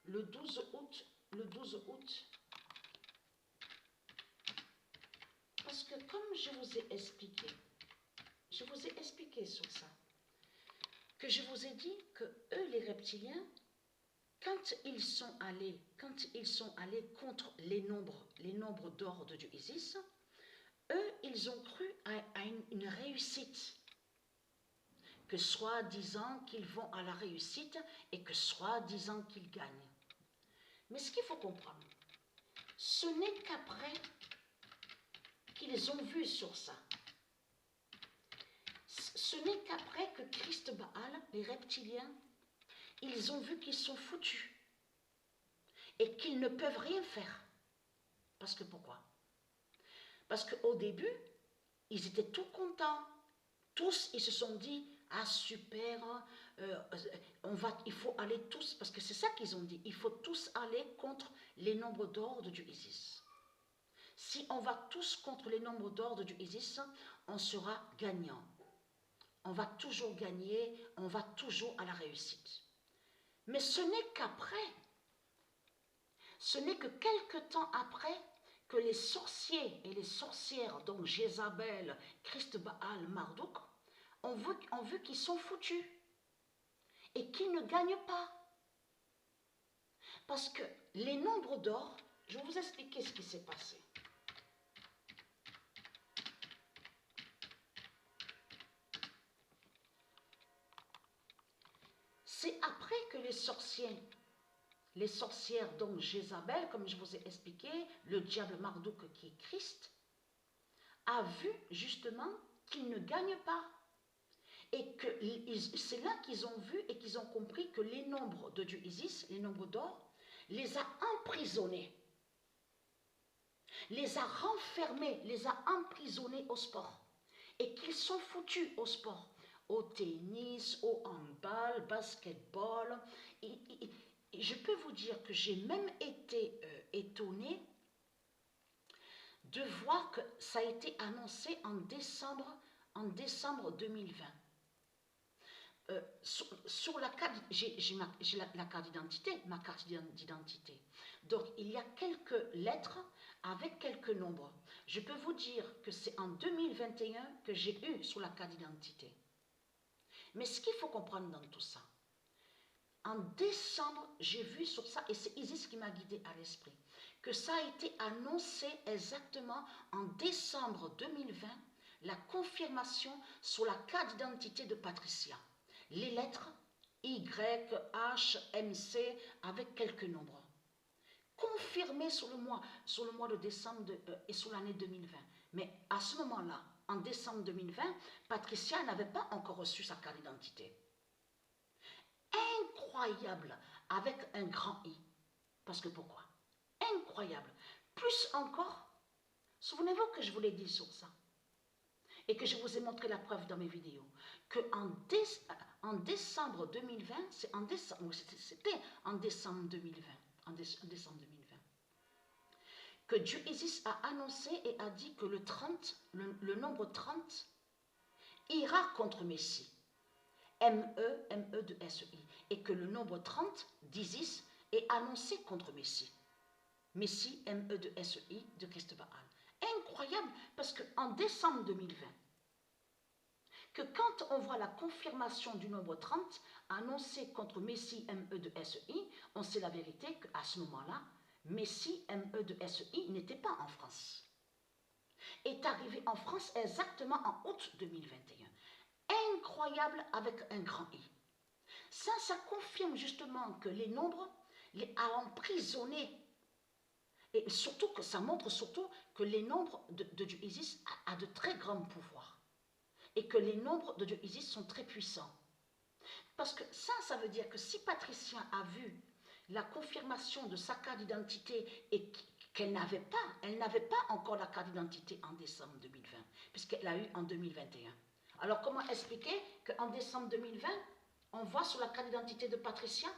le 12 août, parce que comme je vous ai expliqué sur ça, que je vous ai dit que eux, les reptiliens, quand ils sont allés contre les nombres d'or de Dieu Isis, eux, ils ont cru à une réussite, que soi-disant qu'ils vont à la réussite et que soi-disant qu'ils gagnent. Mais ce qu'il faut comprendre, ce n'est qu'après qu'ils ont vu sur ça. Ce n'est qu'après que Christ Baal, les reptiliens, ils ont vu qu'ils sont foutus et qu'ils ne peuvent rien faire. Parce que pourquoi? Parce qu'au début, ils étaient tout contents. Tous, ils se sont dit, ah super, il faut aller tous, parce que c'est ça qu'ils ont dit, il faut tous aller contre les nombres d'or de Dieu Isis. Si on va tous contre les nombres d'or de Dieu Isis, on sera gagnant. On va toujours gagner, on va toujours à la réussite. Mais ce n'est qu'après, ce n'est que quelque temps après que les sorciers et les sorcières, donc Jézabel, Christ Baal, Marduk, ont vu qu'ils sont foutus et qu'ils ne gagnent pas. Parce que les nombres d'or, je vais vous expliquer ce qui s'est passé. C'est après que les sorcières, donc Jézabel, comme je vous ai expliqué, le diable Marduk qui est Christ, a vu justement qu'ils ne gagnent pas. Et que c'est là qu'ils ont vu et qu'ils ont compris que les nombres de Dieu Isis, les nombres d'or, les a emprisonnés, les a renfermés, les a emprisonnés au sport. Et qu'ils sont foutus au sport, au tennis, au handball, basketball. Et je peux vous dire que j'ai même été étonnée de voir que ça a été annoncé en décembre 2020. Sur la carte, j'ai la carte d'identité, ma carte d'identité. Donc, il y a quelques lettres avec quelques nombres. Je peux vous dire que c'est en 2021 que j'ai eu sur la carte d'identité. Mais ce qu'il faut comprendre dans tout ça, en décembre, j'ai vu sur ça, et c'est Isis qui m'a guidé à l'esprit, que ça a été annoncé exactement en décembre 2020, la confirmation sur la carte d'identité de Patricia. Les lettres Y, H, M, C avec quelques nombres. Confirmé sur le mois de décembre et sur l'année 2020. Mais à ce moment-là, en décembre 2020, Patricia n'avait pas encore reçu sa carte d'identité. Incroyable, avec un grand I. Parce que pourquoi? Incroyable. Plus encore, souvenez-vous que je vous l'ai dit sur ça. Et que je vous ai montré la preuve dans mes vidéos, qu'en décembre 2020, c'était en décembre 2020, que Dieu Isis a annoncé et a dit que le nombre 30 ira contre Messie, M-E de S-E-I, et que le nombre 30 d'Isis est annoncé contre Messie, Messie, M-E de S-E-I, de Christ Baal. Incroyable, parce qu'en décembre 2020, que quand on voit la confirmation du nombre 30 annoncé contre Messie, M-E de S-E-I, on sait la vérité qu'à ce moment-là, Messie, M-E de S-E-I n'était pas en France. Est arrivé en France exactement en août 2021. Incroyable avec un grand I. Ça confirme justement que les nombres les a emprisonnés. Et surtout que ça montre surtout que les nombres de Dieu Isis a de très grands pouvoirs. Et que les nombres de Dieu Isis sont très puissants. Parce que ça veut dire que si Patricia a vu la confirmation de sa carte d'identité et qu'elle n'avait pas encore la carte d'identité en décembre 2020, puisqu'elle l'a eu en 2021. Alors comment expliquer qu'en décembre 2020, on voit sur la carte d'identité de Patricia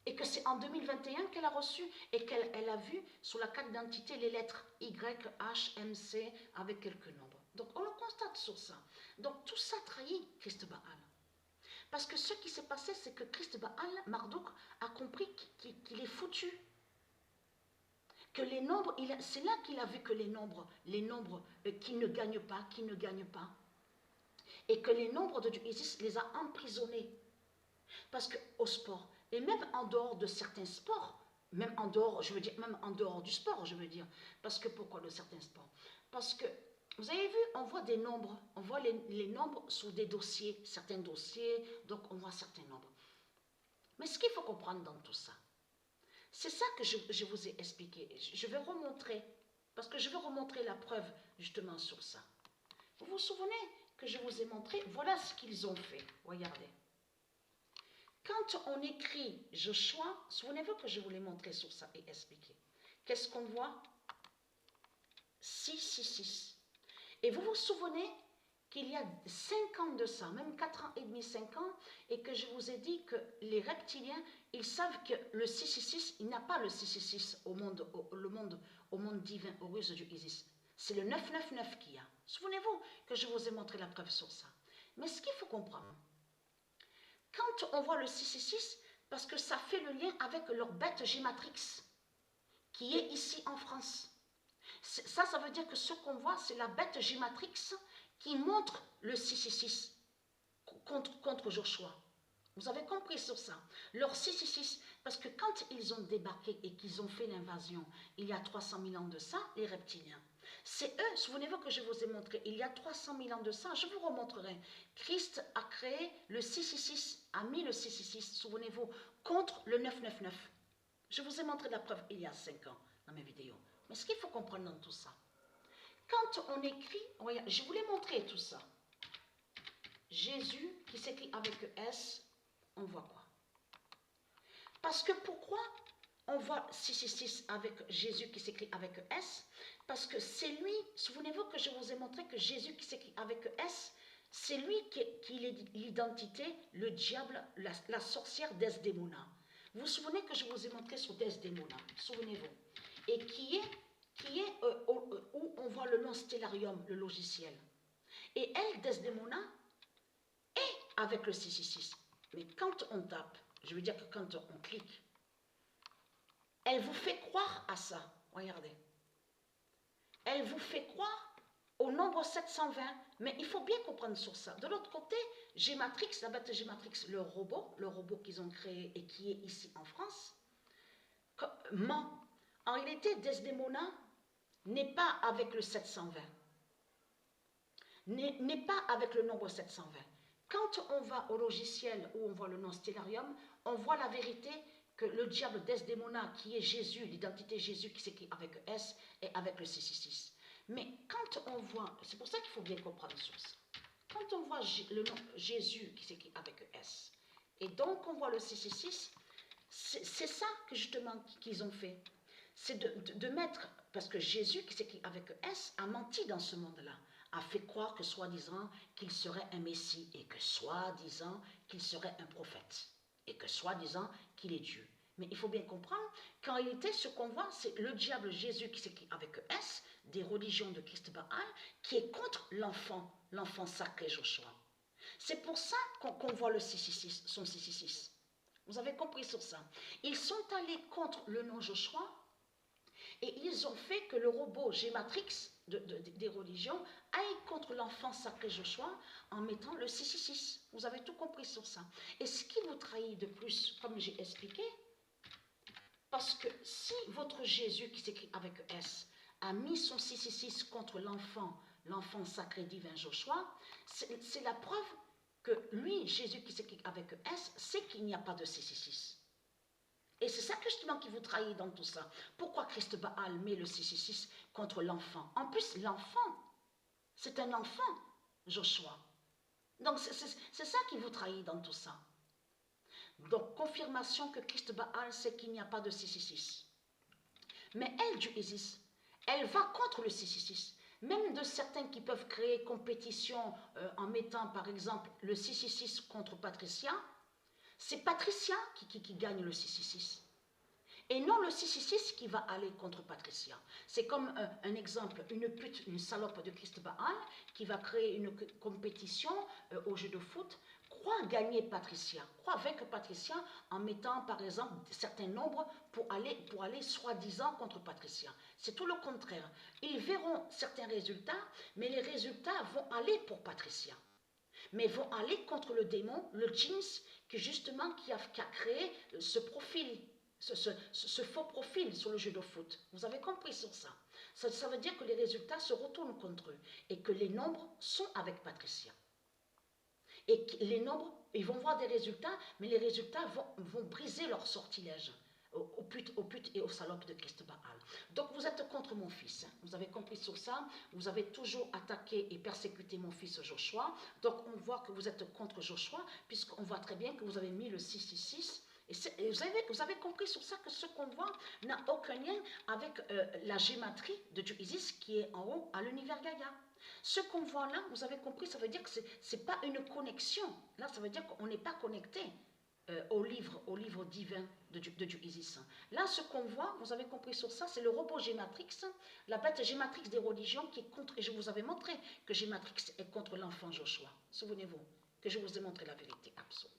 et que c'est en 2021 qu'elle a reçu et qu'elle a vu sur la carte d'identité les lettres Y, H, M, C avec quelques nombres. Donc on le constate sur ça. Donc tout ça trahit Christ Baal. Parce que ce qui s'est passé, c'est que Christ Baal, Marduk, a compris foutu. Que les nombres, c'est là qu'il a vu que les nombres qui ne gagnent pas, et que les nombres de Isis les a emprisonnés. Parce qu'au sport, et même en dehors de certains sports, même en dehors, je veux dire, même en dehors du sport, je veux dire, parce que pourquoi de certains sports? Parce que, vous avez vu, on voit des nombres, on voit les nombres sous des dossiers, certains dossiers, donc on voit certains nombres. Mais ce qu'il faut comprendre dans tout ça, c'est ça que je vous ai expliqué. Je vais remontrer, parce que je vais remontrer la preuve justement sur ça. Vous vous souvenez que je vous ai montré, voilà ce qu'ils ont fait. Regardez. Quand on écrit Joshua, souvenez-vous que je vous l'ai montré sur ça et expliqué. Qu'est-ce qu'on voit? 6, 6, 6. Et vous vous souvenez qu'il y a 5 ans de ça, même 4 ans et demi, 5 ans, et que je vous ai dit que les reptiliens, ils savent que le 666, il n'y a pas le 666 au monde divin, au ruse du Isis. C'est le 999 qu'il y a. Souvenez-vous que je vous ai montré la preuve sur ça. Mais ce qu'il faut comprendre, quand on voit le 666, parce que ça fait le lien avec leur bête Gématrix, qui est ici en France. Ça veut dire que ce qu'on voit, c'est la bête Gématrix qui montre le 666 contre Joshua. Vous avez compris sur ça. Leur 666, parce que quand ils ont débarqué et qu'ils ont fait l'invasion, il y a 300 000 ans de ça, les reptiliens, c'est eux, souvenez-vous que je vous ai montré, il y a 300 000 ans de ça, je vous remontrerai. Christ a créé le 666, a mis le 666, souvenez-vous, contre le 999. Je vous ai montré la preuve il y a 5 ans dans mes vidéos. Mais ce qu'il faut comprendre dans tout ça, quand on écrit, regarde, je vous l'ai montré tout ça. Jésus qui s'écrit avec S, on voit quoi? Parce que pourquoi on voit 666 avec Jésus qui s'écrit avec S? Parce que c'est lui, souvenez-vous que je vous ai montré que Jésus qui s'écrit avec S, c'est lui qui est l'identité, le diable, la sorcière Desdémona. Vous vous souvenez que je vous ai montré sur Desdémona, souvenez-vous. Et qui est où on voit le nom Stellarium, le logiciel. Et elle, Desdémona, est avec le 666. Mais quand on tape, je veux dire que quand on clique, elle vous fait croire à ça. Regardez. Elle vous fait croire au nombre 720. Mais il faut bien comprendre sur ça. De l'autre côté, Gématrix, la bête Gématrix, le robot qu'ils ont créé et qui est ici en France, ment. En réalité, Desdémona n'est pas avec le 720. N'est pas avec le nombre 720. Quand on va au logiciel où on voit le nom Stellarium, on voit la vérité que le diable Desdémona, qui est Jésus, l'identité Jésus qui s'écrit avec S, est avec le 666. Mais quand on voit, c'est pour ça qu'il faut bien comprendre sur ça. Quand on voit le nom Jésus qui s'écrit avec S, et donc on voit le 666, c'est ça que justement qu'ils ont fait. C'est de mettre, parce que Jésus qui s'écrit avec S a menti dans ce monde-là, a fait croire que soi-disant qu'il serait un messie et que soi-disant qu'il serait un prophète et que soi-disant qu'il est Dieu. Mais il faut bien comprendre qu'en réalité ce qu'on voit c'est le diable Jésus qui s'écrit avec S des religions de Christ Baal qui est contre l'enfant sacré Joshua. C'est pour ça qu'on voit le 666, son 666. Vous avez compris sur ça. Ils sont allés contre le nom Joshua et ils ont fait que le robot Gématrix des religions aille contre l'enfant sacré Joshua en mettant le 666. Vous avez tout compris sur ça. Et ce qui vous trahit de plus, comme j'ai expliqué, parce que si votre Jésus qui s'écrit avec S a mis son 666 contre l'enfant sacré divin Joshua, c'est la preuve que lui, Jésus qui s'écrit avec S, sait qu'il n'y a pas de 666. Et c'est ça justement qui vous trahit dans tout ça. Pourquoi Christ Baal met le 666 contre l'enfant? En plus, l'enfant, c'est un enfant, Joshua. Donc c'est ça qui vous trahit dans tout ça. Donc, confirmation que Christ Baal sait qu'il n'y a pas de 666. Mais elle, du Isis, elle va contre le 666. Même de certains qui peuvent créer compétition en mettant par exemple le 666 contre Patricia, c'est Patricia qui gagne le 666. Et non le 666 qui va aller contre Patricia. C'est comme un exemple, une pute, une salope de Christ Baal qui va créer une compétition au jeu de foot croit gagner Patricia, croit vaincre Patricia en mettant par exemple certains nombres pour aller soi-disant contre Patricia. C'est tout le contraire. Ils verront certains résultats, mais les résultats vont aller pour Patricia. Mais vont aller contre le démon, le jeans, qui a créé ce profil, ce faux profil sur le jeu de foot. Vous avez compris sur ça. Ça veut dire que les résultats se retournent contre eux et que les nombres sont avec Patricia. Et les nombres, ils vont voir des résultats, mais les résultats vont briser leur sortilège aux putes et aux salopes de Christ Baal. Donc vous êtes contre mon fils. Hein. Vous avez compris sur ça. Vous avez toujours attaqué et persécuté mon fils Joshua. Donc on voit que vous êtes contre Joshua, puisqu'on voit très bien que vous avez mis le 666. Et vous avez compris sur ça que ce qu'on voit n'a aucun lien avec la gématrie de Dieu Isis qui est en haut à l'univers Gaïa. Ce qu'on voit là, vous avez compris, ça veut dire que ce n'est pas une connexion. Là, ça veut dire qu'on n'est pas connecté au livre divin de Dieu Isis. Là, ce qu'on voit, vous avez compris sur ça, c'est le robot Gématrix, la bête Gématrix des religions qui est contre, et je vous avais montré que Gématrix est contre l'enfant Joshua. Souvenez-vous que je vous ai montré la vérité absolue.